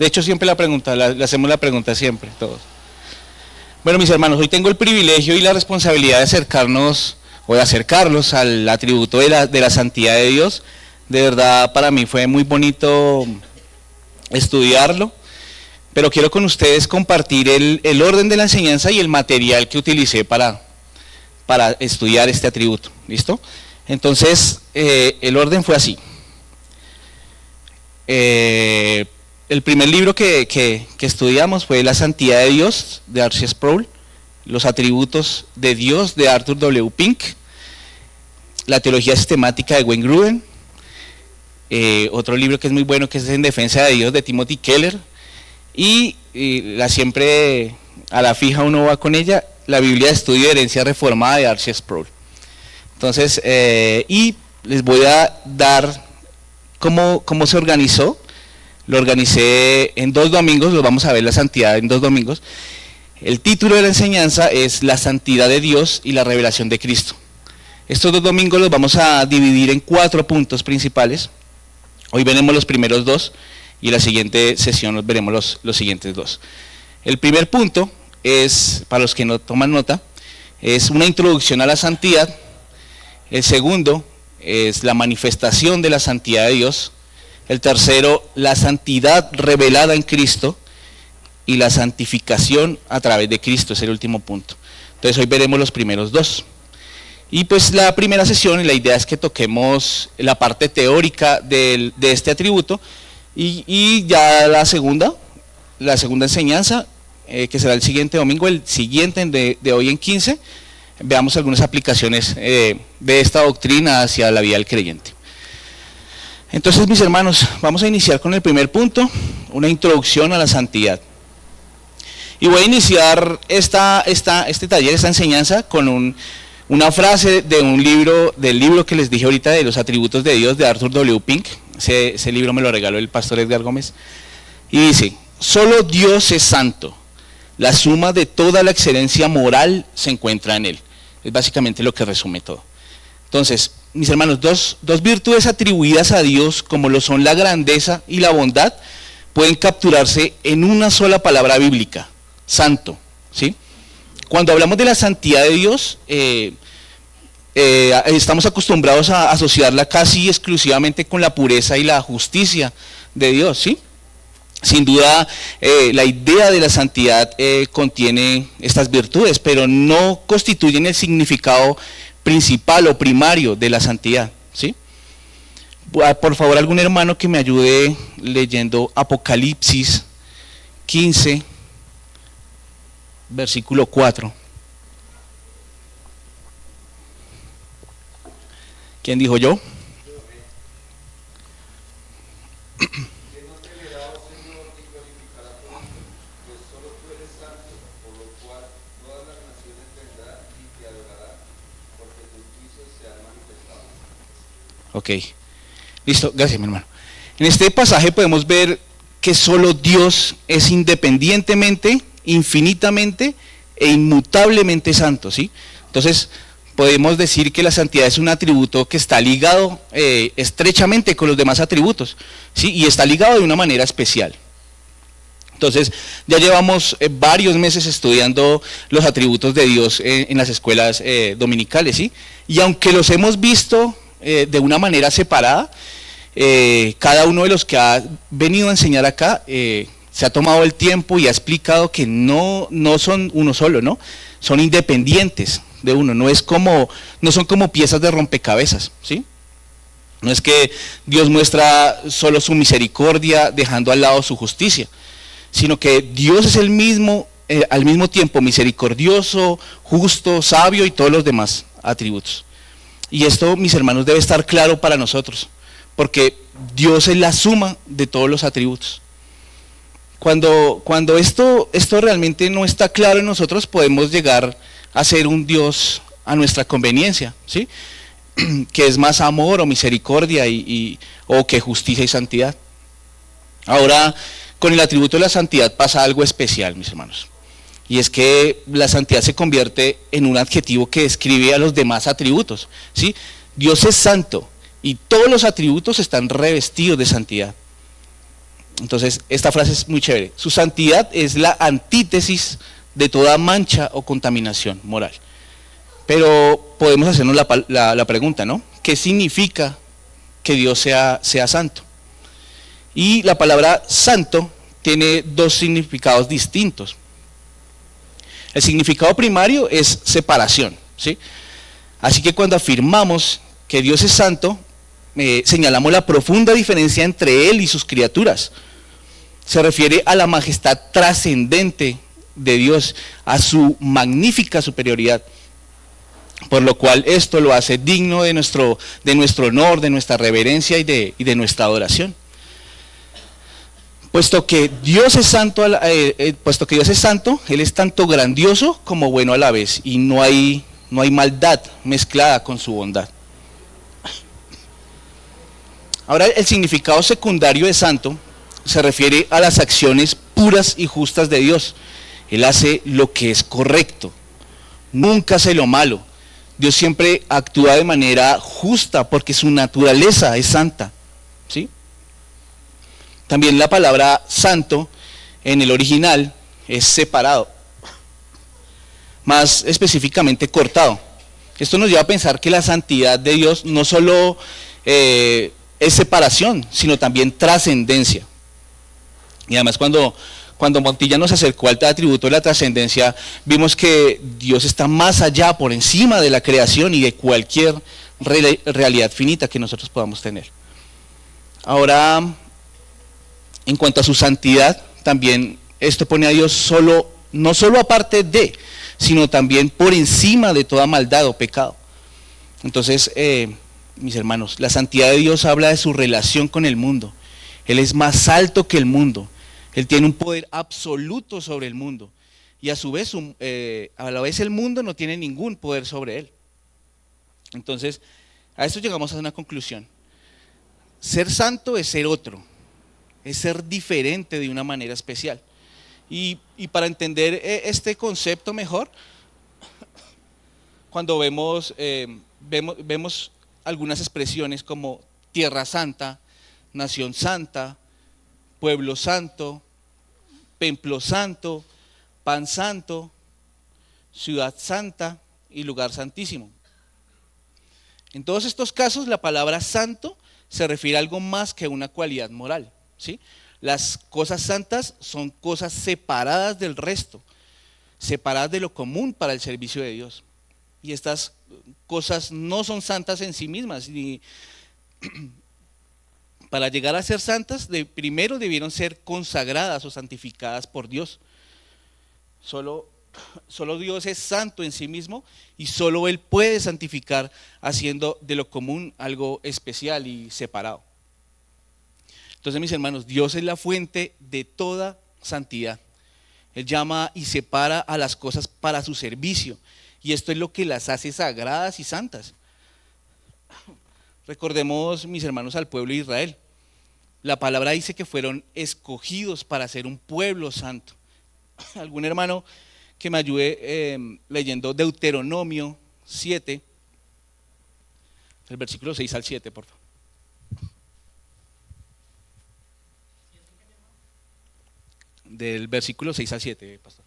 De hecho, siempre le hacemos la pregunta siempre, todos. Bueno, mis hermanos, hoy tengo el privilegio y la responsabilidad de acercarnos, o de acercarlos al atributo de la santidad de Dios. De verdad, para mí fue muy bonito estudiarlo, pero quiero con ustedes compartir el orden de la enseñanza y el material que utilicé para estudiar este atributo. ¿Listo? Entonces, el orden fue así. El primer libro que estudiamos fue La Santidad de Dios, de R.C. Sproul, Los Atributos de Dios, de Arthur W. Pink, La Teología Sistemática, de Wayne Grudem, otro libro que es muy bueno, que es En Defensa de Dios, de Timothy Keller, y la siempre a la fija uno va con ella, La Biblia de Estudio de Herencia Reformada, de R.C. Sproul. Entonces, y les voy a dar cómo se organizó. Lo organicé en 2 domingos, lo vamos a ver la santidad en 2 domingos. El título de la enseñanza es La Santidad de Dios y la Revelación de Cristo. Estos 2 domingos los vamos a dividir en 4 puntos principales. Hoy veremos los primeros 2 y en la siguiente sesión los veremos los siguientes 2. El primer punto es, para los que no toman nota, es una introducción a la santidad. El segundo es la manifestación de la santidad de Dios. El tercero, la santidad revelada en Cristo, y la santificación a través de Cristo es el último punto. Entonces hoy veremos los primeros 2. Y pues la primera sesión, la idea es que toquemos la parte teórica de este atributo, y ya la segunda enseñanza, que será el siguiente domingo, el siguiente de hoy en 15, veamos algunas aplicaciones de esta doctrina hacia la vida del creyente. Entonces, mis hermanos, vamos a iniciar con el primer punto, una introducción a la santidad. Y voy a iniciar este taller, esta enseñanza, con una frase del libro que les dije ahorita, de Los Atributos de Dios, de Arthur W. Pink. Ese libro me lo regaló el pastor Edgar Gómez. Y dice: solo Dios es santo. La suma de toda la excelencia moral se encuentra en él. Es básicamente lo que resume todo. Entonces, mis hermanos, dos virtudes atribuidas a Dios, como lo son la grandeza y la bondad, pueden capturarse en una sola palabra bíblica: santo. ¿Sí? Cuando hablamos de la santidad de Dios, estamos acostumbrados a asociarla casi exclusivamente con la pureza y la justicia de Dios, ¿sí? Sin duda, la idea de la santidad contiene estas virtudes, pero no constituyen el significado principal o primario de la santidad, ¿sí? Por favor, algún hermano que me ayude leyendo Apocalipsis 15, versículo 4. ¿Quién dijo yo? Ok, listo, gracias mi hermano. En este pasaje podemos ver que solo Dios es independientemente, infinitamente e inmutablemente santo, ¿sí? Entonces podemos decir que la santidad es un atributo que está ligado estrechamente con los demás atributos, ¿sí? Y está ligado de una manera especial. Entonces ya llevamos varios meses estudiando los atributos de Dios en las escuelas dominicales, ¿sí? Y aunque los hemos visto de una manera separada, cada uno de los que ha venido a enseñar acá se ha tomado el tiempo y ha explicado que no son uno solo, ¿no? Son independientes de uno, no son como piezas de rompecabezas, ¿sí? No es que Dios muestra solo su misericordia dejando al lado su justicia, sino que Dios es el mismo, al mismo tiempo misericordioso, justo, sabio y todos los demás atributos. Y esto, mis hermanos, debe estar claro para nosotros, porque Dios es la suma de todos los atributos. Cuando esto realmente no está claro en nosotros, podemos llegar a ser un Dios a nuestra conveniencia, ¿sí? Que es más amor o misericordia o que justicia y santidad. Ahora, con el atributo de la santidad pasa algo especial, mis hermanos. Y es que la santidad se convierte en un adjetivo que describe a los demás atributos, ¿sí? Dios es santo y todos los atributos están revestidos de santidad. Entonces, esta frase es muy chévere. Su santidad es la antítesis de toda mancha o contaminación moral. Pero podemos hacernos la pregunta, ¿no? ¿Qué significa que Dios sea santo? Y la palabra santo tiene dos significados distintos. El significado primario es separación, ¿sí? Así que cuando afirmamos que Dios es santo, señalamos la profunda diferencia entre Él y sus criaturas. Se refiere a la majestad trascendente de Dios, a su magnífica superioridad, por lo cual esto lo hace digno de nuestro honor, de nuestra reverencia y de nuestra adoración. Puesto que Dios es santo, Él es tanto grandioso como bueno a la vez, y no hay maldad mezclada con su bondad. Ahora, el significado secundario de santo se refiere a las acciones puras y justas de Dios. Él hace lo que es correcto, nunca hace lo malo. Dios siempre actúa de manera justa porque su naturaleza es santa, ¿sí? También la palabra santo en el original es separado, más específicamente cortado. Esto nos lleva a pensar que la santidad de Dios no solo es separación, sino también trascendencia. Y además cuando Montilla nos acercó al atributo de la trascendencia, vimos que Dios está más allá, por encima de la creación y de cualquier realidad finita que nosotros podamos tener. Ahora, en cuanto a su santidad, también esto pone a Dios no solo aparte de, sino también por encima de toda maldad o pecado. Entonces, mis hermanos, la santidad de Dios habla de su relación con el mundo. Él es más alto que el mundo. Él tiene un poder absoluto sobre el mundo. Y a su vez, a la vez el mundo no tiene ningún poder sobre él. Entonces, a esto llegamos a una conclusión. Ser santo es ser otro. Es ser diferente de una manera especial. Y para entender este concepto mejor, cuando vemos algunas expresiones como tierra santa, nación santa, pueblo santo, templo santo, pan santo, ciudad santa y lugar santísimo. En todos estos casos la palabra santo se refiere a algo más que una cualidad moral, ¿sí? Las cosas santas son cosas separadas del resto, separadas de lo común para el servicio de Dios. Y estas cosas no son santas en sí mismas, ni para llegar a ser santas, primero debieron ser consagradas o santificadas por Dios. Solo Dios es santo en sí mismo y solo Él puede santificar haciendo de lo común algo especial y separado. Entonces, mis hermanos, Dios es la fuente de toda santidad. Él llama y separa a las cosas para su servicio, y esto es lo que las hace sagradas y santas. Recordemos, mis hermanos, al pueblo de Israel. La palabra dice que fueron escogidos para ser un pueblo santo. ¿Algún hermano que me ayude leyendo Deuteronomio 7, el versículo 6 al 7, por favor? Del versículo 6 al 7, pastor.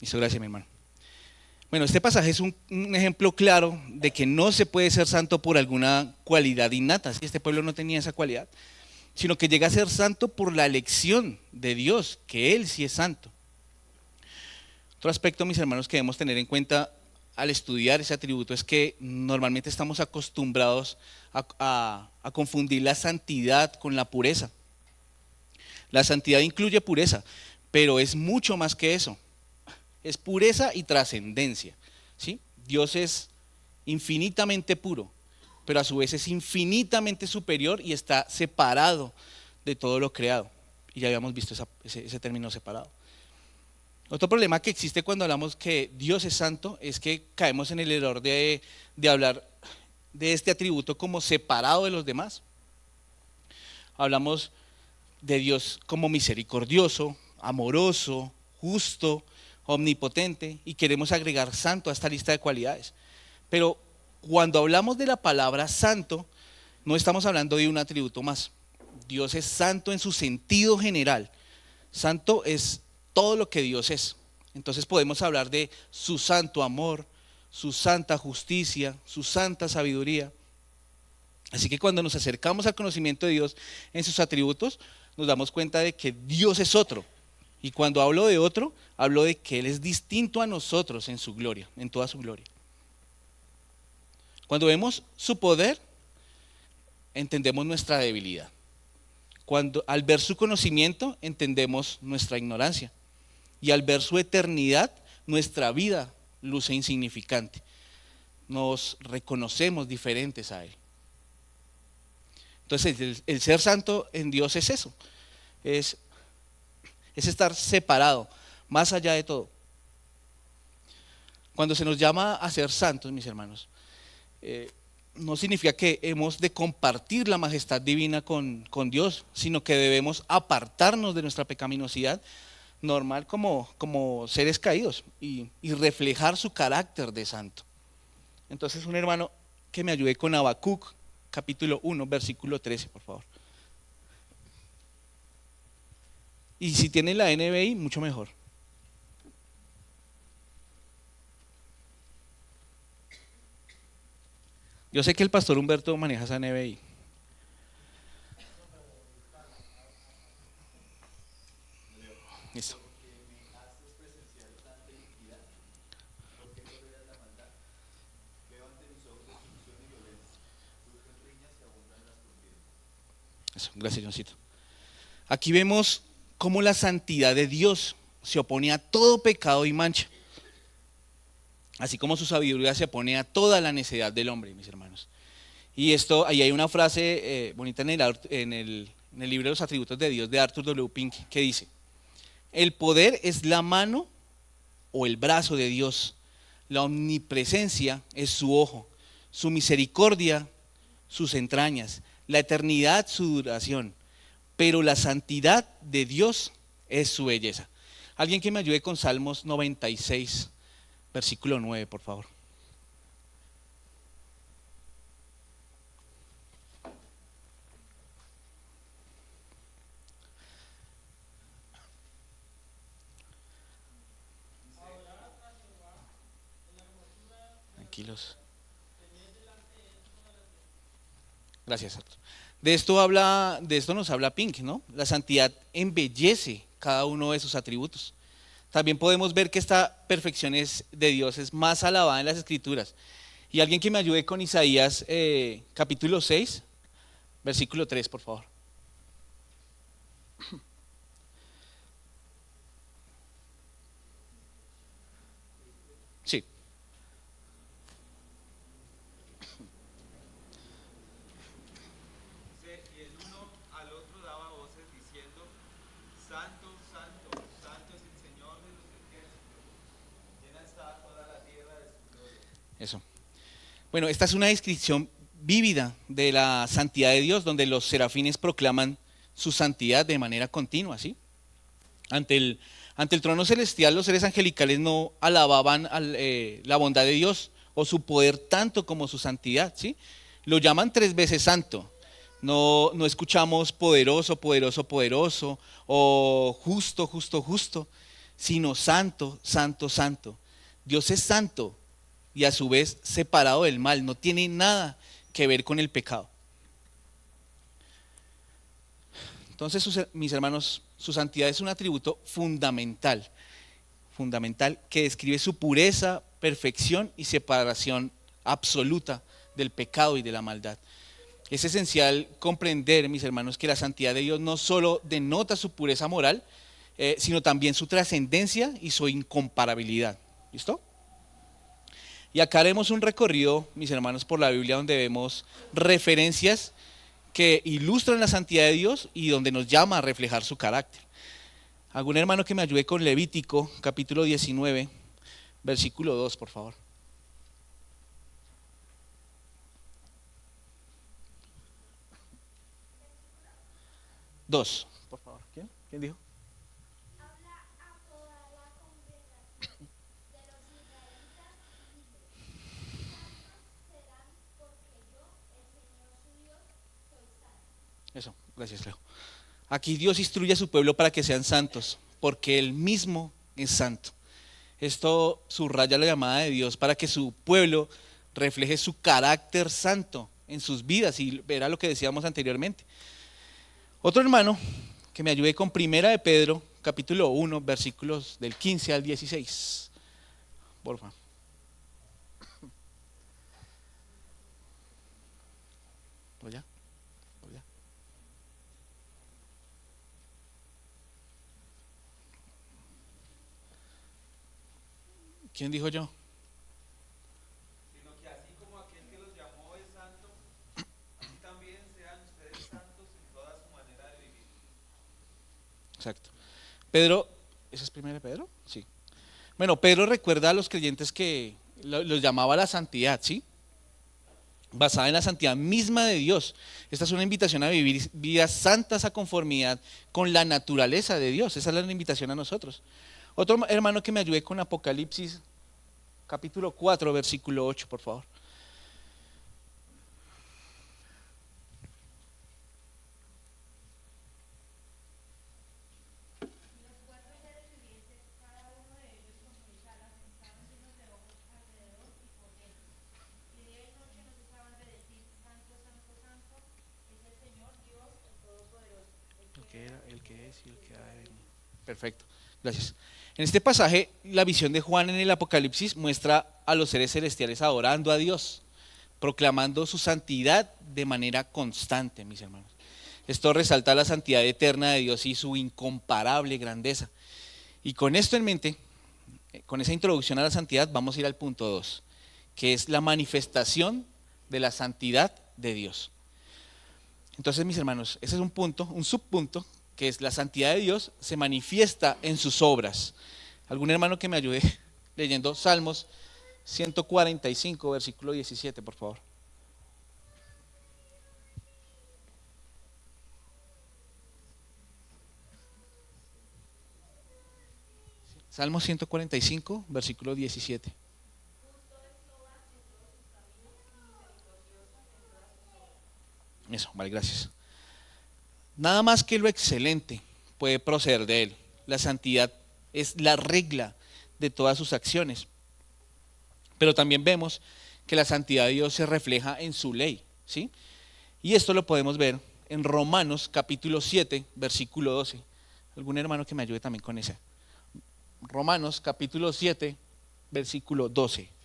Listo, gracias, mi hermano. Bueno, este pasaje es un ejemplo claro de que no se puede ser santo por alguna cualidad innata. Si este pueblo no tenía esa cualidad, sino que llega a ser santo por la elección de Dios, que Él sí es santo. Otro aspecto, mis hermanos, que debemos tener en cuenta al estudiar ese atributo es que normalmente estamos acostumbrados a confundir la santidad con la pureza. La santidad incluye pureza, pero es mucho más que eso. Es pureza y trascendencia, ¿sí? Dios es infinitamente puro, pero a su vez es infinitamente superior y está separado de todo lo creado. Y ya habíamos visto ese término separado. Otro problema que existe cuando hablamos que Dios es santo es que caemos en el error de hablar de este atributo como separado de los demás. Hablamos de Dios como misericordioso, amoroso, justo, omnipotente, y queremos agregar santo a esta lista de cualidades. Pero cuando hablamos de la palabra santo, no estamos hablando de un atributo más. Dios es santo en su sentido general. Santo es todo lo que Dios es. Entonces podemos hablar de su santo amor, su santa justicia, su santa sabiduría. Así que cuando nos acercamos al conocimiento de Dios en sus atributos, nos damos cuenta de que Dios es otro. Y cuando hablo de otro, hablo de que Él es distinto a nosotros en su gloria, en toda su gloria. Cuando vemos su poder, entendemos nuestra debilidad. Al ver su conocimiento, entendemos nuestra ignorancia. Y al ver su eternidad, nuestra vida luce insignificante. Nos reconocemos diferentes a Él. Entonces, el ser santo en Dios es eso. Es estar separado, más allá de todo. Cuando se nos llama a ser santos, mis hermanos, no significa que hemos de compartir la majestad divina con Dios, sino que debemos apartarnos de nuestra pecaminosidad normal como seres caídos y reflejar su carácter de santo. Entonces, un hermano que me ayude con Habacuc, capítulo 1, versículo 13, por favor. Y si tiene la NBI, mucho mejor. Yo sé que el pastor Humberto maneja esa NBI. Listo. Eso, gracias, Johncito. Aquí vemos cómo la santidad de Dios se opone a todo pecado y mancha, así como su sabiduría se opone a toda la necedad del hombre, mis hermanos. Y esto, ahí hay una frase bonita en el libro de los atributos de Dios de Arthur W. Pink, que dice: el poder es la mano o el brazo de Dios, la omnipresencia es su ojo, su misericordia sus entrañas, la eternidad su duración, pero la santidad de Dios es su belleza. Alguien que me ayude con Salmos 96, versículo 9, por favor. Tranquilos. Gracias. De esto nos habla Pink, ¿no? La santidad embellece cada uno de sus atributos. También podemos ver que esta perfección de Dios es más alabada en las Escrituras. Y alguien que me ayude con Isaías capítulo 6, versículo 3, por favor. Sí. Y el uno al otro daba voces diciendo: Santo, santo, santo es el Señor de los ejércitos, llena está toda la tierra de su gloria. Eso. Bueno, esta es una descripción vívida de la santidad de Dios, donde los serafines proclaman su santidad de manera continua, ¿sí? Ante el trono celestial, los seres angelicales no alababan la bondad de Dios o su poder tanto como su santidad, ¿sí? Lo llaman 3 veces santo. No escuchamos poderoso, poderoso, poderoso, o justo, justo, justo, sino santo, santo, santo. Dios es santo y a su vez separado del mal, no tiene nada que ver con el pecado. Entonces, mis hermanos, su santidad es un atributo fundamental, fundamental, que describe su pureza, perfección y separación absoluta del pecado y de la maldad. Es esencial comprender, mis hermanos, que la santidad de Dios no solo denota su pureza moral, sino también su trascendencia y su incomparabilidad. ¿Listo? Y acá haremos un recorrido, mis hermanos, por la Biblia, donde vemos referencias que ilustran la santidad de Dios y donde nos llama a reflejar su carácter. ¿Algún hermano que me ayude con Levítico, capítulo 19, versículo 2, por favor? 2, por favor. ¿Quién dijo? Habla a toda la congregación de los israelitas y dile, santos serán porque yo, el Señor su Dios, soy santo. Eso, gracias, Leo. Aquí Dios instruye a su pueblo para que sean santos, porque Él mismo es santo. Esto subraya la llamada de Dios para que su pueblo refleje su carácter santo en sus vidas, y verá lo que decíamos anteriormente. Otro hermano que me ayude con Primera de Pedro, capítulo 1, versículos del 15 al 16. Por favor. ¿Por allá? ¿Por allá? ¿Quién dijo yo? Sino que así como aquel que los llamó es santo, así también sean ustedes santos en toda su manera de vivir. Exacto. Pedro, ¿esa es Primera de Pedro? Sí. Bueno, Pedro recuerda a los creyentes que los llamaba a la santidad, ¿sí? Basada en la santidad misma de Dios. Esta es una invitación a vivir vidas santas a conformidad con la naturaleza de Dios. Esa es la invitación a nosotros. Otro hermano que me ayude con Apocalipsis, capítulo 4, versículo 8, por favor. Los cuatro seres vivientes, cada uno de ellos con sus alas, estaban llenos de ojos alrededor y por dentro. Y día y noche no cesaban de decir, Santo, Santo, Santo, es el Señor Dios, el Todopoderoso, El que era, el que es y el que ha de venir. Perfecto, gracias. En este pasaje, la visión de Juan en el Apocalipsis muestra a los seres celestiales adorando a Dios, proclamando su santidad de manera constante, mis hermanos. Esto resalta la santidad eterna de Dios y su incomparable grandeza. Y con esto en mente, con esa introducción a la santidad, vamos a ir al punto 2, que es la manifestación de la santidad de Dios. Entonces, mis hermanos, ese es un punto, un subpunto, que es la santidad de Dios se manifiesta en sus obras. ¿Algún hermano que me ayude leyendo Salmos 145, versículo 17, por favor? Salmos 145, versículo 17. Eso, vale, gracias. Nada más que lo excelente puede proceder de Él. La santidad es la regla de todas sus acciones. Pero también vemos que la santidad de Dios se refleja en su ley, ¿sí? Y esto lo podemos ver en Romanos capítulo 7, versículo 12. ¿Algún hermano que me ayude también con esa? Romanos capítulo 7, versículo 12.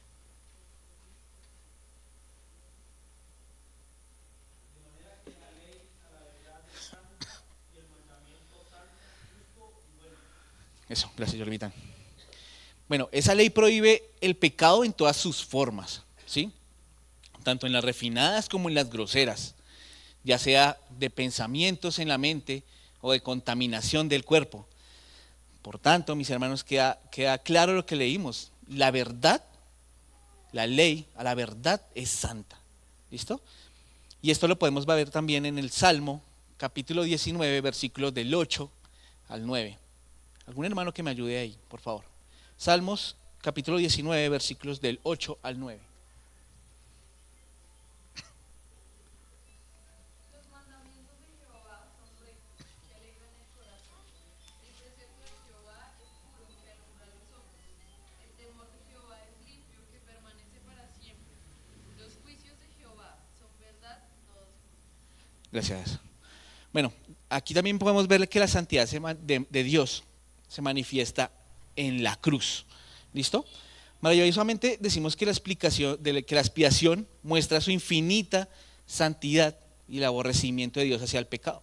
Eso, gracias, Jorvitán. Bueno, esa ley prohíbe el pecado en todas sus formas, ¿sí? Tanto en las refinadas como en las groseras, ya sea de pensamientos en la mente o de contaminación del cuerpo. Por tanto, mis hermanos, queda claro lo que leímos. La verdad, la ley a la verdad es santa. ¿Listo? Y esto lo podemos ver también en el Salmo, capítulo 19, versículos del 8 al 9. ¿Algún hermano que me ayude ahí, por favor? Salmos, capítulo 19, versículos del 8 al 9. Los mandamientos de Jehová son rectos, que alegran el corazón. El precepto de Jehová es puro, que alumbra los ojos. El temor de Jehová es limpio, que permanece para siempre. Los juicios de Jehová son verdad, todos justos. Gracias. Bueno, aquí también podemos ver que la santidad de Dios se manifiesta en la cruz. ¿Listo? Maravillosamente decimos que la expiación muestra su infinita santidad y el aborrecimiento de Dios hacia el pecado.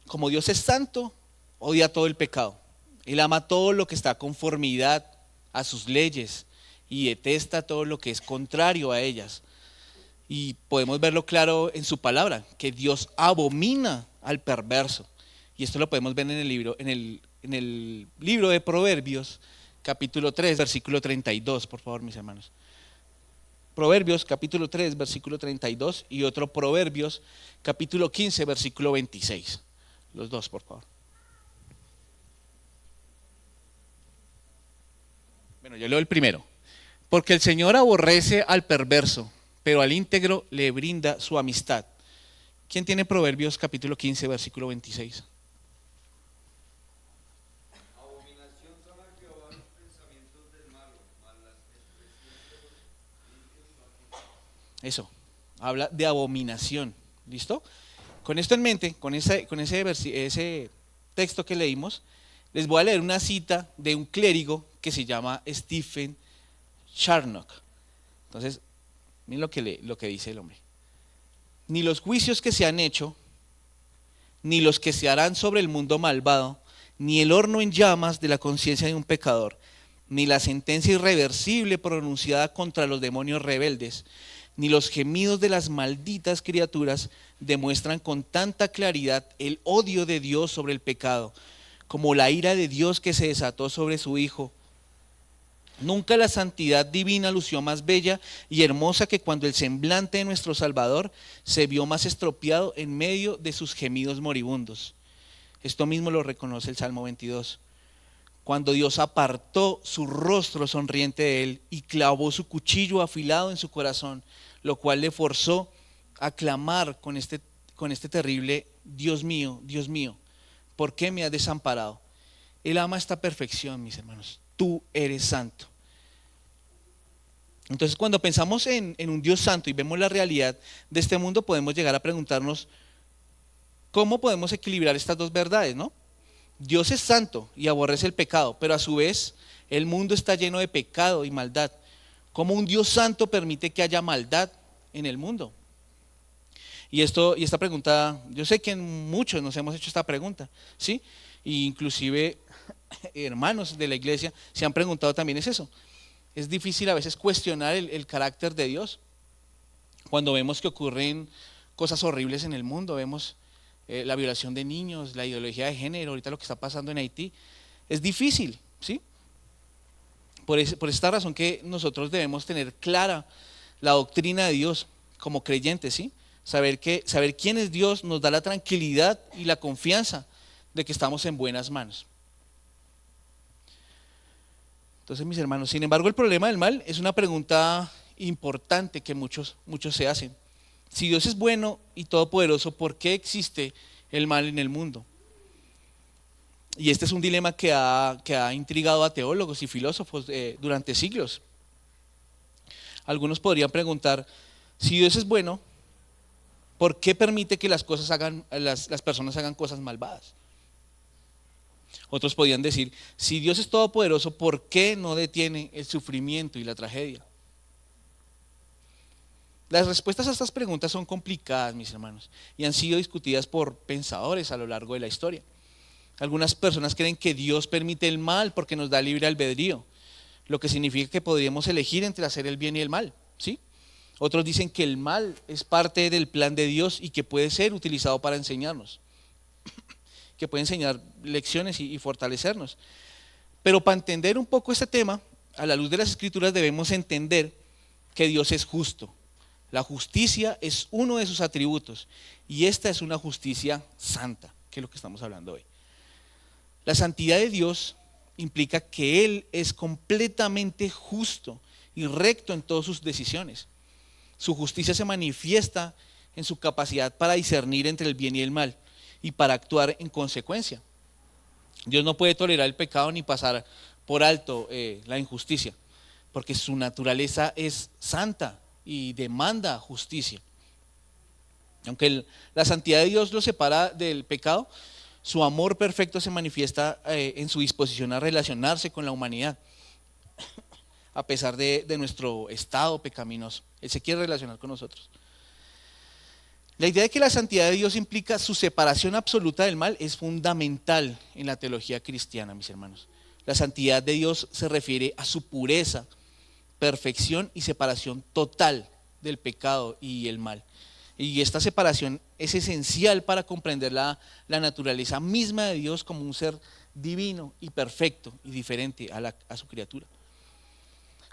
Como Dios es santo, odia todo el pecado. Él ama todo lo que está a conformidad a sus leyes y detesta todo lo que es contrario a ellas. Y podemos verlo claro en su palabra, que Dios abomina al perverso. Y esto lo podemos ver en el libro de Proverbios, capítulo 3, versículo 32, por favor, mis hermanos. Proverbios, capítulo 3, versículo 32, y otro Proverbios, capítulo 15, versículo 26. Los dos, por favor. Bueno, yo leo el primero. Porque el Señor aborrece al perverso, pero al íntegro le brinda su amistad. ¿Quién tiene Proverbios capítulo 15, versículo 26? Abominación son a Jehová los pensamientos del malo, mas las expresiones de los limpios son justas. Eso, habla de abominación. ¿Listo? Con esto en mente, con ese texto que leímos, les voy a leer una cita de un clérigo que se llama Stephen Charnock. Entonces, miren lo que dice el hombre. Ni los juicios que se han hecho, ni los que se harán sobre el mundo malvado, ni el horno en llamas de la conciencia de un pecador, ni la sentencia irreversible pronunciada contra los demonios rebeldes, ni los gemidos de las malditas criaturas demuestran con tanta claridad el odio de Dios sobre el pecado, como la ira de Dios que se desató sobre su Hijo. Nunca la santidad divina lució más bella y hermosa que cuando el semblante de nuestro Salvador se vio más estropeado en medio de sus gemidos moribundos. Esto mismo lo reconoce el Salmo 22. Cuando Dios apartó su rostro sonriente de él y clavó su cuchillo afilado en su corazón, lo cual le forzó a clamar con este terrible: Dios mío, ¿por qué me has desamparado? Él ama esta perfección, mis hermanos. Tú eres santo. Entonces, cuando pensamos en un Dios santo y vemos la realidad de este mundo, podemos llegar a preguntarnos cómo podemos equilibrar estas dos verdades, ¿no? Dios es santo y aborrece el pecado, pero a su vez el mundo está lleno de pecado y maldad. ¿Cómo un Dios santo permite que haya maldad en el mundo? Y esta pregunta, yo sé que muchos nos hemos hecho esta pregunta, ¿sí? E inclusive hermanos de la iglesia se han preguntado también eso. Es difícil a veces cuestionar el carácter de Dios. Cuando vemos que ocurren cosas horribles en el mundo, vemos la violación de niños, la ideología de género, ahorita lo que está pasando en Haití, es difícil, ¿sí? Por esta razón que nosotros debemos tener clara la doctrina de Dios como creyentes, ¿sí? Saber quién es Dios nos da la tranquilidad y la confianza de que estamos en buenas manos. Entonces, mis hermanos, sin embargo, el problema del mal es una pregunta importante que muchos se hacen. Si Dios es bueno y todopoderoso, ¿por qué existe el mal en el mundo? Y este es un dilema que ha intrigado a teólogos y filósofos durante siglos. Algunos podrían preguntar: si Dios es bueno, ¿por qué permite que las personas hagan cosas malvadas? Otros podrían decir: si Dios es todopoderoso, ¿por qué no detiene el sufrimiento y la tragedia? Las respuestas a estas preguntas son complicadas, mis hermanos, y han sido discutidas por pensadores a lo largo de la historia. Algunas personas creen que Dios permite el mal porque nos da libre albedrío, lo que significa que podríamos elegir entre hacer el bien y el mal, ¿sí? Otros dicen que el mal es parte del plan de Dios y que puede ser utilizado para enseñarnos, que puede enseñar lecciones y fortalecernos. Pero para entender un poco este tema, a la luz de las Escrituras debemos entender que Dios es justo. La justicia es uno de sus atributos y esta es una justicia santa, que es lo que estamos hablando hoy. La santidad de Dios implica que Él es completamente justo y recto en todas sus decisiones. Su justicia se manifiesta en su capacidad para discernir entre el bien y el mal y para actuar en consecuencia. Dios no puede tolerar el pecado ni pasar por alto la injusticia, porque su naturaleza es santa y demanda justicia. Aunque la santidad de Dios lo separa del pecado, su amor perfecto se manifiesta en su disposición a relacionarse con la humanidad, a pesar de nuestro estado pecaminoso. Él se quiere relacionar con nosotros. La idea de que la santidad de Dios implica su separación absoluta del mal es fundamental en la teología cristiana, mis hermanos. La santidad de Dios se refiere a su pureza, perfección y separación total del pecado y el mal. Y esta separación es esencial para comprender la naturaleza misma de Dios como un ser divino y perfecto y diferente a su criatura.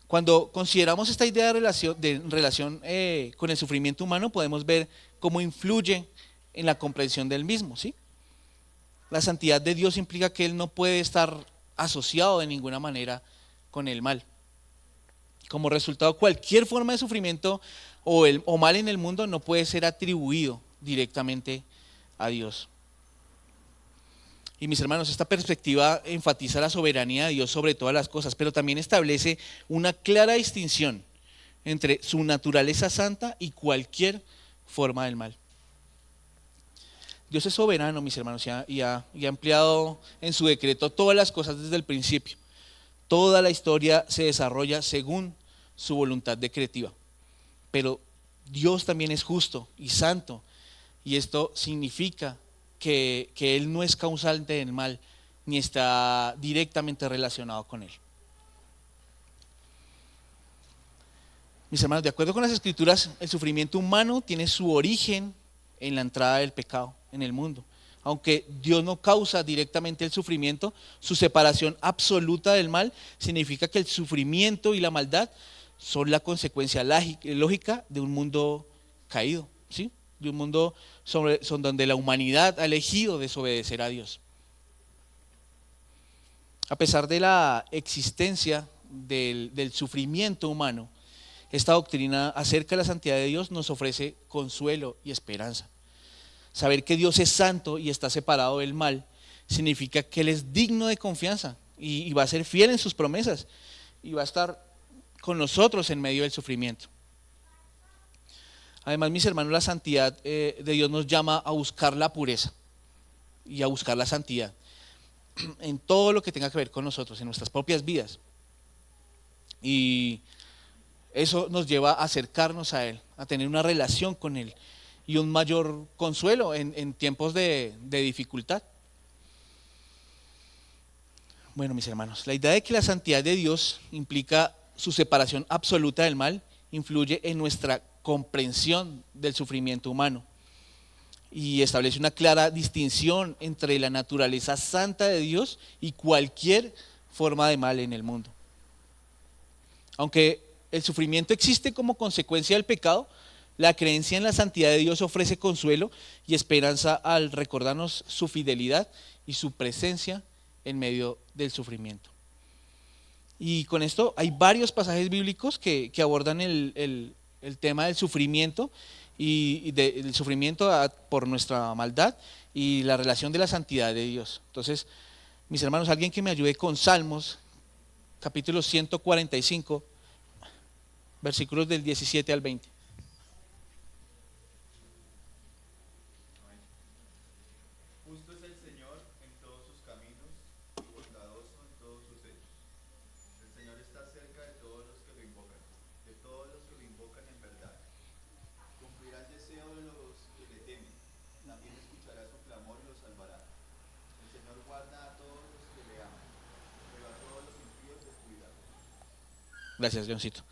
Cuando consideramos esta idea de relación con el sufrimiento humano, podemos ver cómo influye en la comprensión del mismo, ¿sí? la santidad de Dios implica que Él no puede estar asociado de ninguna manera con el mal. Como resultado, cualquier forma de sufrimiento o mal en el mundo no puede ser atribuido directamente a Dios. Y mis hermanos, esta perspectiva enfatiza la soberanía de Dios sobre todas las cosas, pero también establece una clara distinción entre su naturaleza santa y cualquier forma del mal. Dios es soberano, mis hermanos, y ha empleado en su decreto todas las cosas desde el principio. Toda la historia se desarrolla según su voluntad decretiva. Pero Dios también es justo y santo, y esto significa que Él no es causante del mal, ni está directamente relacionado con él. Mis hermanos, de acuerdo con las Escrituras, el sufrimiento humano tiene su origen en la entrada del pecado en el mundo. Aunque Dios no causa directamente el sufrimiento, su separación absoluta del mal significa que el sufrimiento y la maldad son la consecuencia lógica de un mundo caído, ¿sí? De un mundo donde la humanidad ha elegido desobedecer a Dios. A pesar de la existencia del sufrimiento humano, esta doctrina acerca de la santidad de Dios nos ofrece consuelo y esperanza. Saber que Dios es santo y está separado del mal significa que Él es digno de confianza y va a ser fiel en sus promesas y va a estar con nosotros en medio del sufrimiento. Además, mis hermanos, la santidad de Dios nos llama a buscar la pureza y a buscar la santidad en todo lo que tenga que ver con nosotros, en nuestras propias vidas. Y eso nos lleva a acercarnos a Él, a tener una relación con Él y un mayor consuelo en tiempos de dificultad. Bueno, mis hermanos, la idea de que la santidad de Dios implica su separación absoluta del mal influye en nuestra comprensión del sufrimiento humano y establece una clara distinción entre la naturaleza santa de Dios y cualquier forma de mal en el mundo. Aunque el sufrimiento existe como consecuencia del pecado, la creencia en la santidad de Dios ofrece consuelo y esperanza al recordarnos su fidelidad y su presencia en medio del sufrimiento. Y con esto hay varios pasajes bíblicos que abordan el tema del sufrimiento y del sufrimiento por nuestra maldad y la relación de la santidad de Dios. Entonces, mis hermanos, alguien que me ayude con Salmos, capítulo 145, versículos del 17 al 20. Justo es el Señor en todos sus caminos y bondadoso en todos sus hechos. El Señor está cerca de todos los que lo invocan, de todos los que lo invocan en verdad. Cumplirá el deseo de los que le temen, también escuchará su clamor y los salvará. El Señor guarda a todos los que le aman, pero a todos los impíos descuida. Gracias, Leoncito.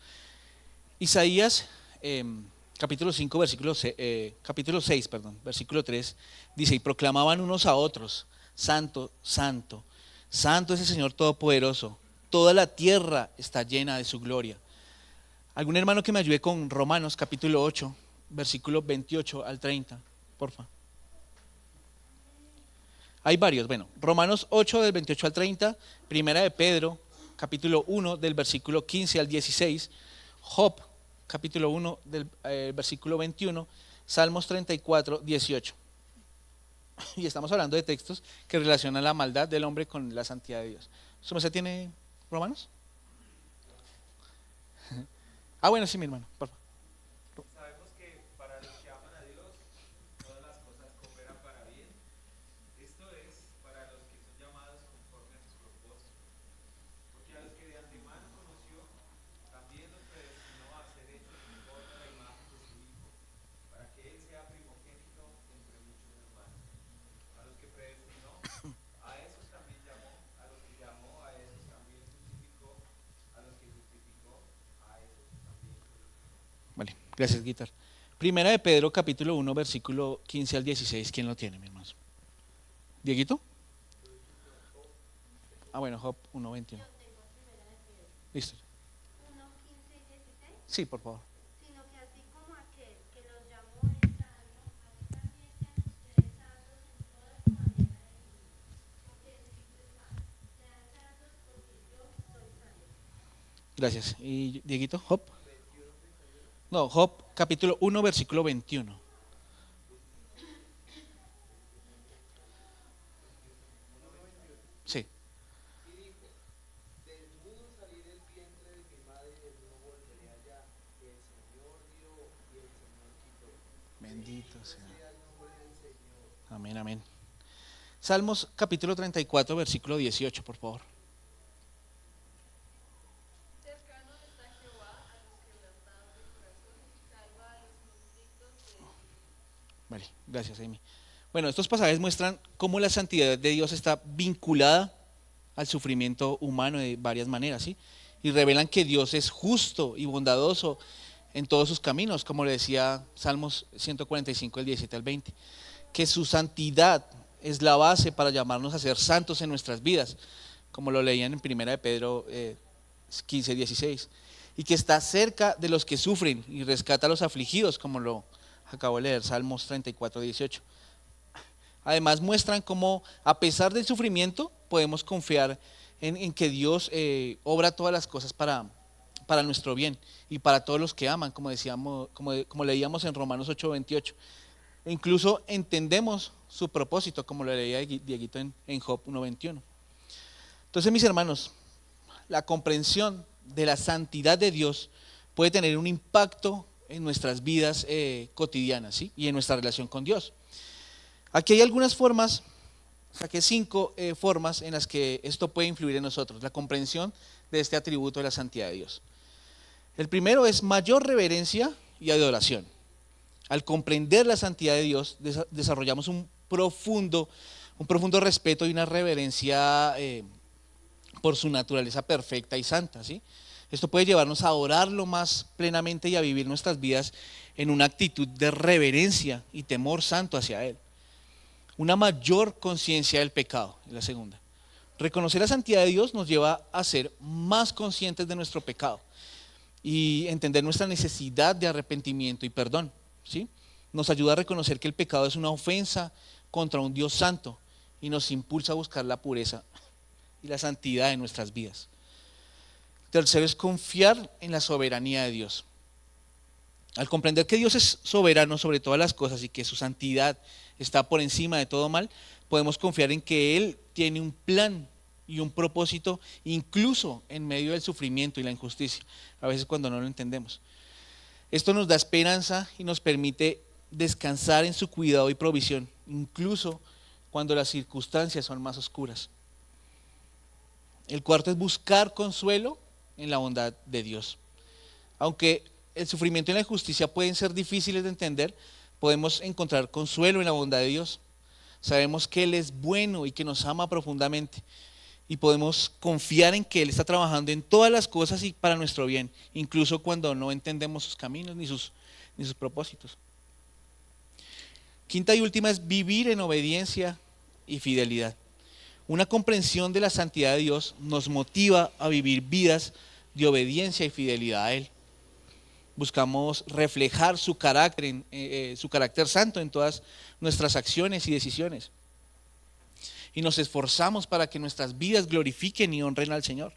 Isaías, capítulo 5, capítulo 6, versículo 3, dice: y proclamaban unos a otros: Santo, santo, santo es el Señor Todopoderoso, toda la tierra está llena de su gloria. ¿Algún hermano que me ayude con Romanos, capítulo 8, versículo 28 al 30, porfa? Hay varios, bueno, Romanos 8 del 28 al 30, Primera de Pedro, capítulo 1 del versículo 15 al 16, Job, capítulo 1 del versículo 21, Salmos 34, 18. Y estamos hablando de textos que relacionan la maldad del hombre con la santidad de Dios. ¿Su merced tiene Romanos? Ah, bueno, sí, mi hermano, por favor. Sabemos que para los que aman a Dios, todas las cosas cooperan para bien. Esto es, para los que son llamados conforme a sus propósitos. Porque a los que de antemano conoció, también los predestinó a ser hechos conforme a la imagen de su Hijo, para que Él sea primogénito entre muchos hermanos. A los que predestinó, a esos también llamó. A los que llamó, a esos también justificó. A los que justificó, a esos también glorificó. Vale, gracias, Guitar. Primera de Pedro, capítulo 1, versículo 15 al 16. ¿Quién lo tiene, mi hermano? ¿Dieguito? Ah, bueno, Job 1, 21. Yo tengo primera de Pedro Listo. 1, 15 y 16. Sí, por favor. Sino que así como aquel que los llamó es sabio, así también sean ustedes sabios en toda su manera de vivir. Gracias. ¿Y Dieguito? Job. No, Job capítulo 1, versículo 21. Sí. Desnudo salí del vientre de mi madre y desnudo volveré allá. El Señor dio y el Señor quitó. Bendito sea. Sea el nombre del Señor. Amén, amén. Salmos capítulo 34, versículo 18, por favor. Cercano está Jehová a los quebrantados de corazón y salva a los contritos de espíritu. Vale, gracias, Amy. Bueno, estos pasajes muestran cómo la santidad de Dios está vinculada al sufrimiento humano de varias maneras, ¿sí? Y revelan que Dios es justo y bondadoso en todos sus caminos, como le decía Salmos 145, del 17 al 20. Que su santidad es la base para llamarnos a ser santos en nuestras vidas, como lo leían en 1 de Pedro 15, 16. Y que está cerca de los que sufren y rescata a los afligidos, como lo acabo de leer, Salmos 34, 18. Además muestran cómo a pesar del sufrimiento podemos confiar en que Dios obra todas las cosas para nuestro bien y para todos los que aman, como decíamos, como leíamos en Romanos 8:28. E incluso entendemos su propósito, como lo leía Dieguito en Job 1:21. Entonces, mis hermanos, la comprensión de la santidad de Dios puede tener un impacto en nuestras vidas cotidianas, ¿sí? Y en nuestra relación con Dios. Aquí hay algunas formas, saqué 5 formas en las que esto puede influir en nosotros, la comprensión de este atributo de la santidad de Dios. El primero es mayor reverencia y adoración. Al comprender la santidad de Dios, desarrollamos un profundo respeto y una reverencia por su naturaleza perfecta y santa, ¿sí? Esto puede llevarnos a adorarlo más plenamente y a vivir nuestras vidas en una actitud de reverencia y temor santo hacia Él. Una mayor conciencia del pecado, es la segunda. Reconocer la santidad de Dios nos lleva a ser más conscientes de nuestro pecado y entender nuestra necesidad de arrepentimiento y perdón, ¿sí? Nos ayuda a reconocer que el pecado es una ofensa contra un Dios santo y nos impulsa a buscar la pureza y la santidad en nuestras vidas. Tercero es confiar en la soberanía de Dios. Al comprender que Dios es soberano sobre todas las cosas y que su santidad está por encima de todo mal, podemos confiar en que Él tiene un plan y un propósito, incluso en medio del sufrimiento y la injusticia, a veces cuando no lo entendemos. Esto nos da esperanza y nos permite descansar en su cuidado y provisión, incluso cuando las circunstancias son más oscuras. El cuarto es buscar consuelo en la bondad de Dios. Aunque el sufrimiento y la injusticia pueden ser difíciles de entender, podemos encontrar consuelo en la bondad de Dios. Sabemos que Él es bueno y que nos ama profundamente. Y podemos confiar en que Él está trabajando en todas las cosas y para nuestro bien, incluso cuando no entendemos sus caminos ni sus propósitos. Quinta y última es vivir en obediencia y fidelidad. Una comprensión de la santidad de Dios nos motiva a vivir vidas de obediencia y fidelidad a Él. Buscamos reflejar su carácter santo en todas nuestras acciones y decisiones. Y nos esforzamos para que nuestras vidas glorifiquen y honren al Señor.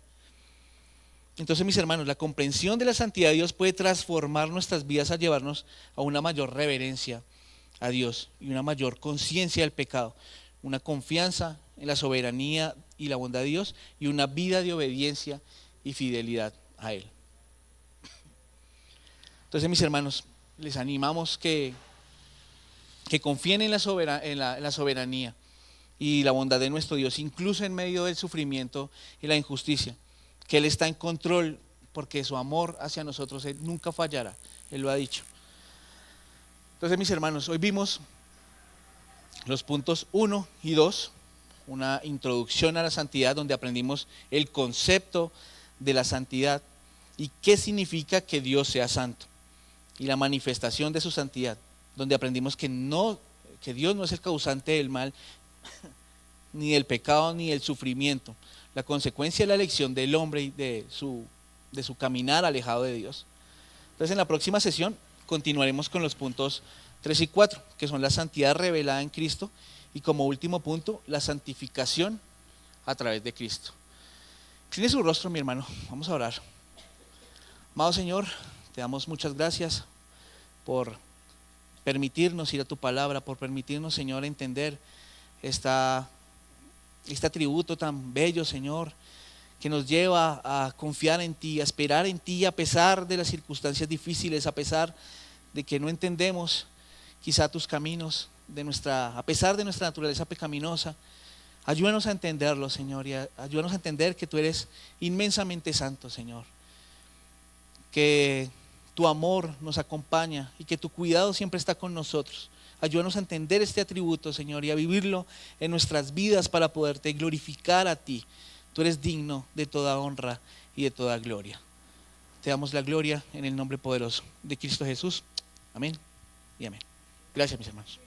Entonces, mis hermanos, la comprensión de la santidad de Dios puede transformar nuestras vidas a llevarnos a una mayor reverencia a Dios y una mayor conciencia del pecado, una confianza en la soberanía y la bondad de Dios y una vida de obediencia y fidelidad a Él. Entonces, mis hermanos, les animamos que confíen en la soberanía y la bondad de nuestro Dios, incluso en medio del sufrimiento y la injusticia, que Él está en control porque su amor hacia nosotros Él nunca fallará, Él lo ha dicho. Entonces, mis hermanos, hoy vimos los puntos 1 y 2, una introducción a la santidad donde aprendimos el concepto de la santidad y qué significa que Dios sea santo y la manifestación de su santidad, donde aprendimos que Dios no es el causante del mal, ni del pecado, ni del sufrimiento, la consecuencia de la elección del hombre y de su caminar alejado de Dios. Entonces, en la próxima sesión continuaremos con los puntos 3 y 4, que son la santidad revelada en Cristo y como último punto, la santificación a través de Cristo. Tiene su rostro, mi hermano, vamos a orar. Amado Señor, te damos muchas gracias por permitirnos ir a tu palabra, por permitirnos, Señor, entender este atributo tan bello, Señor, que nos lleva a confiar en ti, a esperar en ti, a pesar de las circunstancias difíciles, a pesar de que no entendemos quizá tus caminos, a pesar de nuestra naturaleza pecaminosa. Ayúdanos a entenderlo, Señor, y ayúdanos a entender que tú eres inmensamente santo, Señor, que tu amor nos acompaña y que tu cuidado siempre está con nosotros. Ayúdanos a entender este atributo, Señor, y a vivirlo en nuestras vidas para poderte glorificar a ti. Tú eres digno de toda honra y de toda gloria. Te damos la gloria en el nombre poderoso de Cristo Jesús. Amén y amén. Gracias, mis hermanos.